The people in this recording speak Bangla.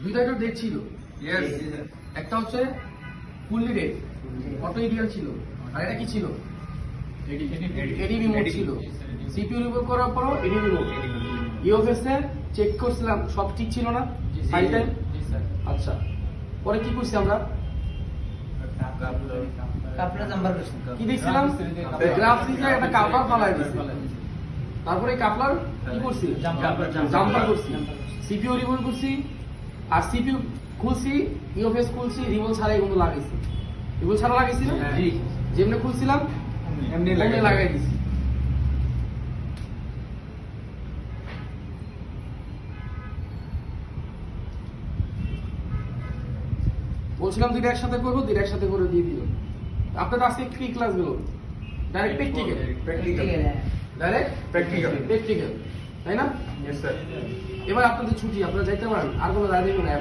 দুইটা একটা ডেট ছিল, একটা হচ্ছে ফুললি ডেট অটো এরিয়াল ছিল, আর এটা কি ছিল? এডি রিমোট ছিল। সিপিইউ রিমুভ করার পরও এডি রিমোভ। ইউএফএস এ চেক করছিলাম, সব ঠিক ছিল না ফাইল টাইম? আচ্ছা, পরে কি করছি আমরা? কি দেখছিলাম? গ্রাফিক্সে একটা কাপলার ফালাই দিছি। তারপরে কাপলার কি করছি? জাম্পার করছি। সিপিইউ রিমুভ করছি, আর সিপিইউ খুলছি, ইউএফএস খুলছি, রিমুভ ছাড়াই কিন্তু লাগাইছি। রিমুভ ছাড়া লাগাইছি না? যেমনি খুলছিলাম এমনি লাগাই দিছি। বলছিলাম দুইটা একসাথে করবো, দুইটা একসাথে করে দিয়ে দিল। আপনাদের আজকে কি ক্লাস গেল? ডাইরেক্ট প্র্যাকটিক্যাল, তাই না? এবার আপনাদের ছুটি, আপনারা যাইতে পারেন, আর কোনো রায় দেবেন না।